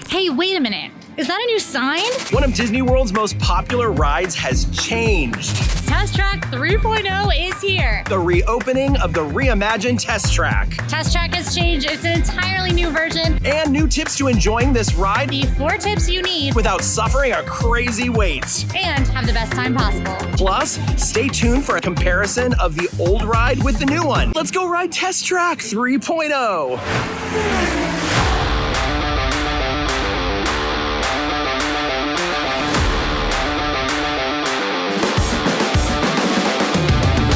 Hey, wait a minute. Is that a new sign? One of Disney World's most popular rides has changed. Test Track 3.0 is here. The reopening of the reimagined Test Track. Test Track has changed. It's an entirely new version. And new tips to enjoying this ride. The 4 tips you need without suffering a crazy wait. And have the best time possible. Plus, stay tuned for a comparison of the old ride with the new one. Let's go ride Test Track 3.0.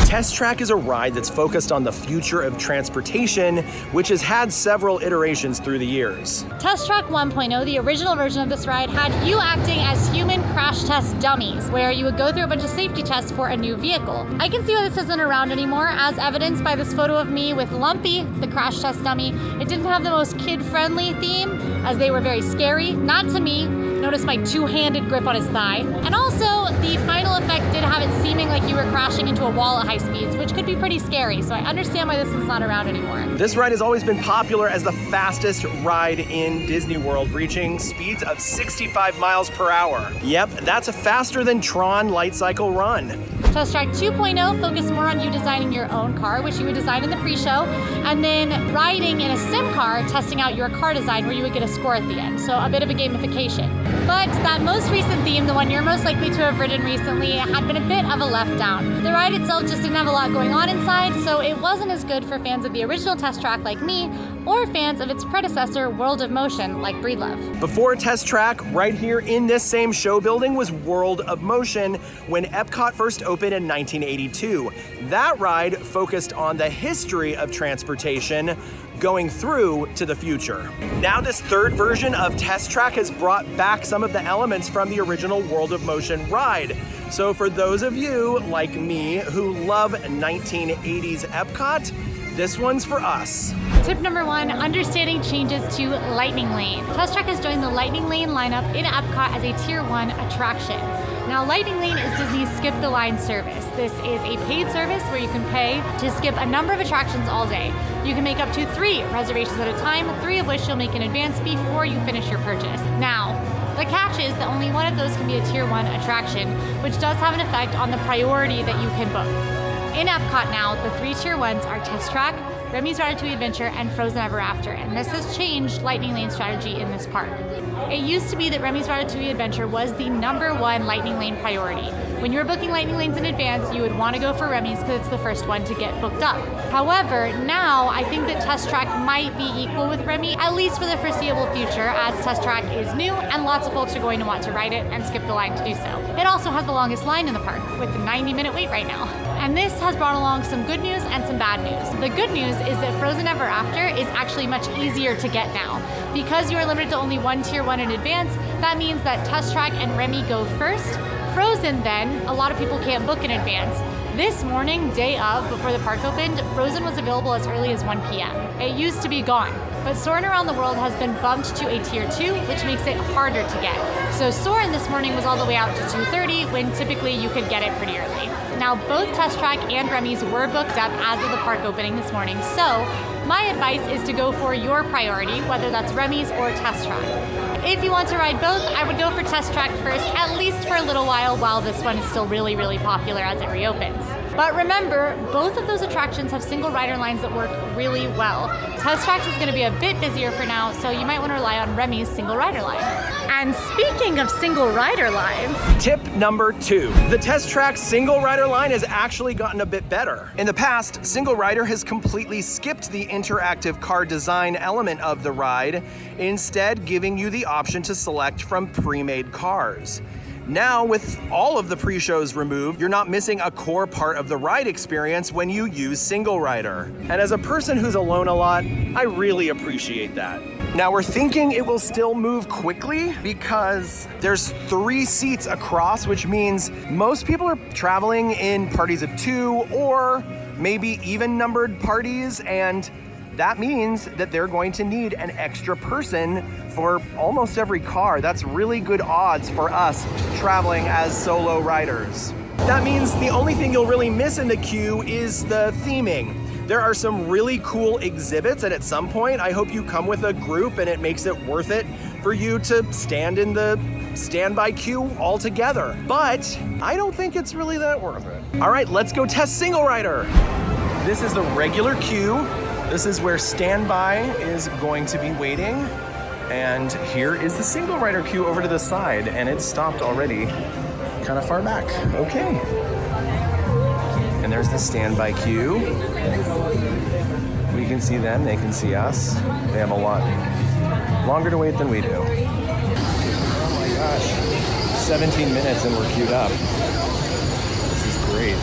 Test Track is a ride that's focused on the future of transportation, which has had several iterations through the years. Test Track 1.0, the original version of this ride, had you acting as human crash test dummies, where you would go through a bunch of safety tests for a new vehicle. I can see why this isn't around anymore, as evidenced by this photo of me with Lumpy, the crash test dummy. It didn't have the most kid-friendly theme, as they were very scary, not to me. Notice my two-handed grip on his thigh. And also, the final effect did have it seeming like you were crashing into a wall at high speeds, which could be pretty scary, so I understand why this one's not around anymore. This ride has always been popular as the fastest ride in Disney World, reaching speeds of 65 miles per hour. Yep, that's faster than Tron Light Cycle Run. Test Track 2.0 focused more on you designing your own car, which you would design in the pre-show, and then riding in a sim car, testing out your car design where you would get a score at the end. So a bit of a gamification. But that most recent theme, the one you're most likely to have ridden recently, had been a bit of a letdown. The ride itself just didn't have a lot going on inside, so it wasn't as good for fans of the original Test Track like me, or fans of its predecessor, World of Motion, like Breedlove. Before Test Track, right here in this same show building was World of Motion when EPCOT first opened in 1982. That ride focused on the history of transportation going through to the future. Now this third version of Test Track has brought back some of the elements from the original World of Motion ride. So for those of you like me who love 1980s EPCOT, this one's for us. Tip number 1, understanding changes to Lightning Lane. Test Track has joined the Lightning Lane lineup in EPCOT as a Tier 1 attraction. Now, Lightning Lane is Disney's Skip the Line service. This is a paid service where you can pay to skip a number of attractions all day. You can make up to 3 reservations at a time, 3 of which you'll make in advance before you finish your purchase. Now, the catch is that only one of those can be a Tier 1 attraction, which does have an effect on the priority that you can book. In EPCOT now, the 3 Tier 1s are Test Track, Remy's Ratatouille Adventure, and Frozen Ever After, and this has changed Lightning Lane's strategy in this park. It used to be that Remy's Ratatouille Adventure was the number 1 Lightning Lane priority. When you were booking Lightning Lanes in advance, you would want to go for Remy's because it's the first one to get booked up. However, now I think that Test Track might be equal with Remy, at least for the foreseeable future, as Test Track is new and lots of folks are going to want to ride it and skip the line to do so. It also has the longest line in the park, with a 90-minute wait right now. And this has brought along some good news and some bad news. The good news is that Frozen Ever After is actually much easier to get now. Because you are limited to only 1 Tier 1 in advance, that means that Test Track and Remy go first. Frozen then, a lot of people can't book in advance. This morning, day of, before the park opened, Frozen was available as early as 1 p.m. It used to be gone, but Soarin' Around the World has been bumped to a Tier 2, which makes it harder to get. So Soarin' this morning was all the way out to 2:30, when typically you could get it pretty early. Now, both Test Track and Remy's were booked up as of the park opening this morning, so my advice is to go for your priority, whether that's Remy's or Test Track. If you want to ride both, I would go for Test Track first, at least for a little while this one is still really, really popular as it reopens. But remember, both of those attractions have single rider lines that work really well. Test Track is going to be a bit busier for now, so you might want to rely on Remy's single rider line. And speaking of single rider lines, tip number 2. The Test Track single rider line has actually gotten a bit better. In the past, single rider has completely skipped the interactive car design element of the ride, instead giving you the option to select from pre-made cars. Now, with all of the pre-shows removed, you're not missing a core part of the ride experience when you use single rider. And as a person who's alone a lot, I really appreciate that. Now we're thinking it will still move quickly because there's 3 seats across, which means most people are traveling in parties of 2 or maybe even numbered parties, and that means that they're going to need an extra person for almost every car. That's really good odds for us traveling as solo riders. That means the only thing you'll really miss in the queue is the theming. There are some really cool exhibits, and at some point, I hope you come with a group and it makes it worth it for you to stand in the standby queue altogether. But I don't think it's really that worth it. All right, let's go test single rider. This is the regular queue. This is where standby is going to be waiting. And here is the single rider queue over to the side, and it's stopped already kind of far back. Okay. And there's the standby queue. We can see them, they can see us. They have a lot longer to wait than we do. Oh my gosh, 17 minutes and we're queued up. This is great.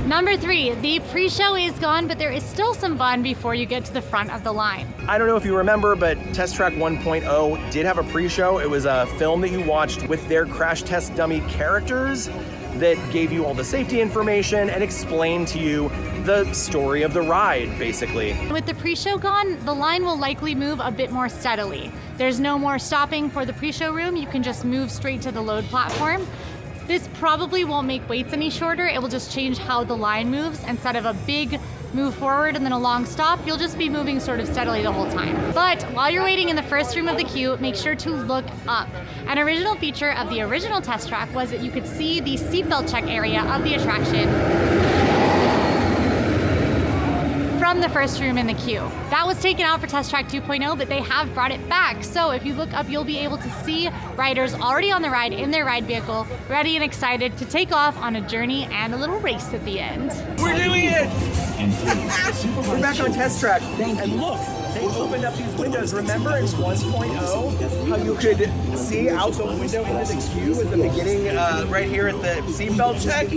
Number 3, the pre-show is gone, but there is still some fun before you get to the front of the line. I don't know if you remember, but Test Track 1.0 did have a pre-show. It was a film that you watched with their crash test dummy characters that gave you all the safety information and explained to you the story of the ride, basically. With the pre-show gone, the line will likely move a bit more steadily. There's no more stopping for the pre-show room. You can just move straight to the load platform. This probably won't make waits any shorter. It will just change how the line moves. Instead of a big move forward and then a long stop, you'll just be moving sort of steadily the whole time. But while you're waiting in the first room of the queue, make sure to look up. An original feature of the original test track was that you could see the seatbelt check area of the attraction from the first room in the queue. That was taken out for Test Track 2.0, but they have brought it back. So if you look up, you'll be able to see riders already on the ride in their ride vehicle, ready and excited to take off on a journey and a little race at the end. We're doing it! We're back on Test Track. And look, they opened up these windows. Remember in 1.0 how you could see out the window into the queue at the beginning, right here at the seatbelt check?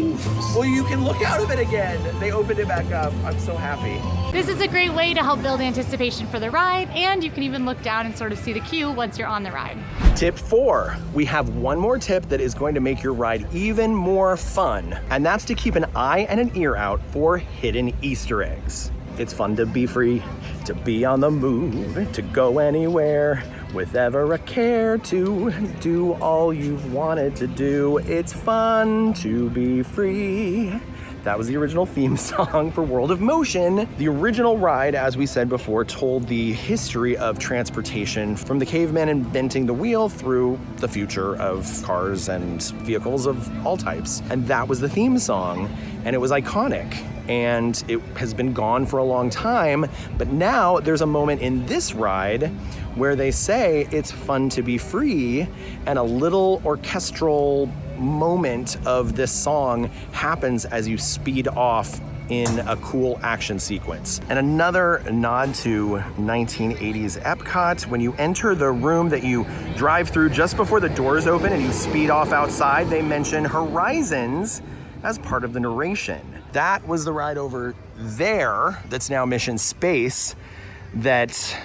Well, you can look out of it again. They opened it back up. I'm so happy. This is a great way to help build anticipation for the ride, and you can even look down and sort of see the queue once you're on the ride. Tip 4, we have one more tip that is going to make your ride even more fun, and that's to keep an eye and an ear out for hidden Easter eggs. It's fun to be free, to be on the move, to go anywhere with ever a care to do all you've wanted to do. It's fun to be free. That was the original theme song for World of Motion. The original ride, as we said before, told the history of transportation from the caveman inventing the wheel through the future of cars and vehicles of all types. And that was the theme song, and it was iconic. And it has been gone for a long time, but now there's a moment in this ride where they say it's fun to be free, and a little orchestral moment of this song happens as you speed off in a cool action sequence. And another nod to 1980s EPCOT, when you enter the room that you drive through just before the doors open and you speed off outside, they mention Horizons as part of the narration. That was the ride over there that's now Mission Space that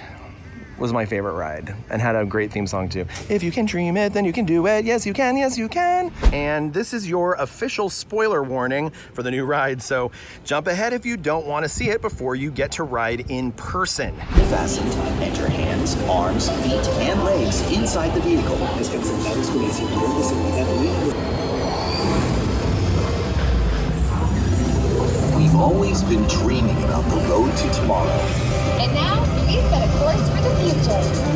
was my favorite ride and had a great theme song too. If you can dream it, then you can do it. Yes, you can. Yes, you can. And this is your official spoiler warning for the new ride. So jump ahead if you don't want to see it before you get to ride in person. Fasten, enter hands, arms, feet, and legs inside the vehicle. We've always been dreaming about the road to tomorrow. And now, we set a course for the future.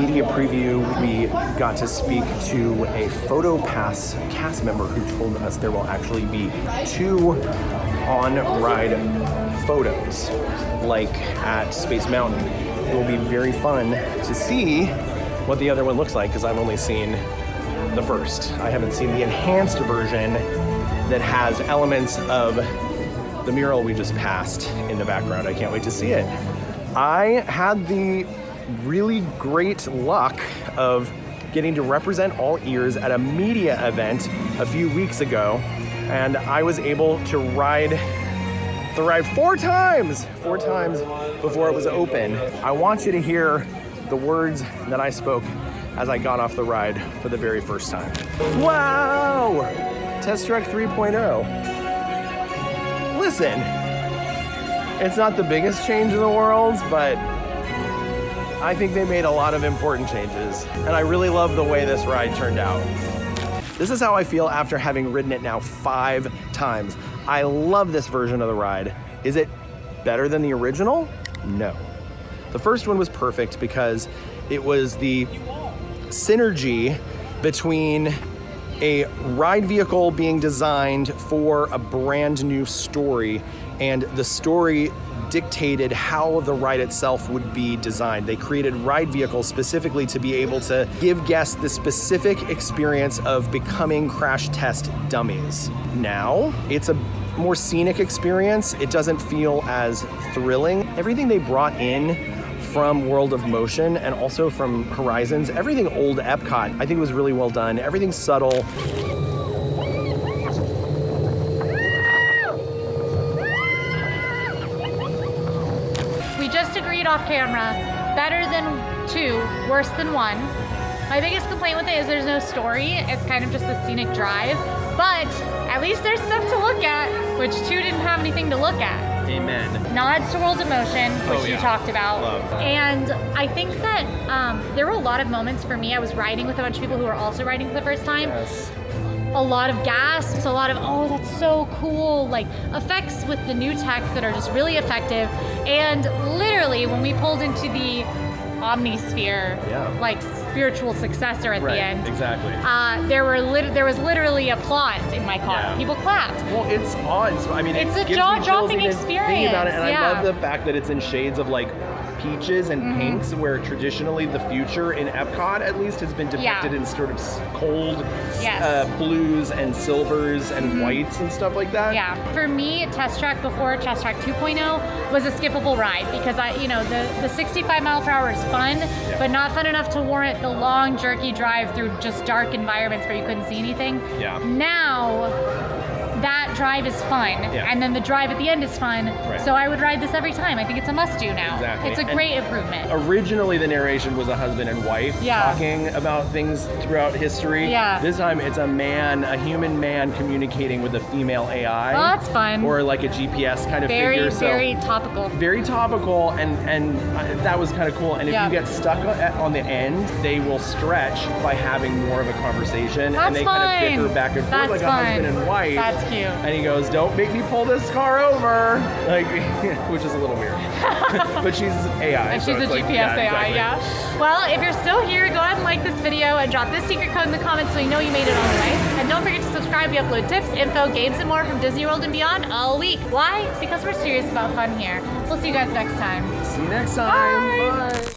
media preview, we got to speak to a PhotoPass cast member who told us there will actually be 2 on-ride photos, like at Space Mountain. It will be very fun to see what the other one looks like, because I've only seen the first. I haven't seen the enhanced version that has elements of the mural we just passed in the background. I can't wait to see it. I had the really great luck of getting to represent AllEars at a media event a few weeks ago, and I was able to ride the ride 4 times before it was open. I want you to hear the words that I spoke as I got off the ride for the very first time. Wow! Test Track 3.0. Listen, it's not the biggest change in the world, but I think they made a lot of important changes, and I really love the way this ride turned out. This is how I feel after having ridden it now 5 times. I love this version of the ride. Is it better than the original? No. The first one was perfect because it was the synergy between a ride vehicle being designed for a brand new story, and the story dictated how the ride itself would be designed. They created ride vehicles specifically to be able to give guests the specific experience of becoming crash test dummies. Now, it's a more scenic experience. It doesn't feel as thrilling. Everything they brought in from World of Motion and also from Horizons, everything old EPCOT, I think was really well done. Everything's subtle. We just agreed off camera, better than 2, worse than 1. My biggest complaint with it is there's no story. It's kind of just a scenic drive, but at least there's stuff to look at, which 2 didn't have anything to look at. Amen. Nods to World of Motion, which you talked about. Love. And I think that there were a lot of moments for me. I was riding with a bunch of people who were also riding for the first time. Yes. A lot of gasps, a lot of, oh, that's so cool, like effects with the new tech that are just really effective. And literally, when we pulled into the Omnisphere, like spiritual successor at the end, exactly. there was literally applause in my car. Yeah. People clapped. Well, it's odd. I mean, It's it a gives me jaw-dropping chills even experience, thinking about it, and yeah. I love the fact that it's in shades of like peaches and pinks, where traditionally the future in EPCOT at least has been depicted in sort of cold blues and silvers and whites and stuff like that. Yeah, for me, Test Track before Test Track 2.0 was a skippable ride because the 65 mile per hour is fun, but not fun enough to warrant the long, jerky drive through just dark environments where you couldn't see anything. Yeah. Now, that drive is fun, and then the drive at the end is fun, so I would ride this every time. I think it's a must-do now. Exactly. It's a great improvement. Originally, the narration was a husband and wife talking about things throughout history. Yeah. This time, it's a human man communicating with a female AI. Well, that's fun. Or like a GPS kind of figure. Very topical. Very topical, and that was kind of cool. And if you get stuck on the end, they will stretch by having more of a conversation. That's and they fun. kind of bicker back and forth That's like fun. a husband and wife. That's cute. And he goes, "Don't make me pull this car over," like, which is a little weird. But she's AI. And so she's a it's like, GPS AI, exactly. yeah. Well, if you're still here, go ahead and like this video and drop this secret code in the comments so we know you made it all the way. And don't forget to subscribe. We upload tips, info, games, and more from Disney World and beyond all week. Why? Because we're serious about fun here. We'll see you guys next time. See you next time. Bye. Bye.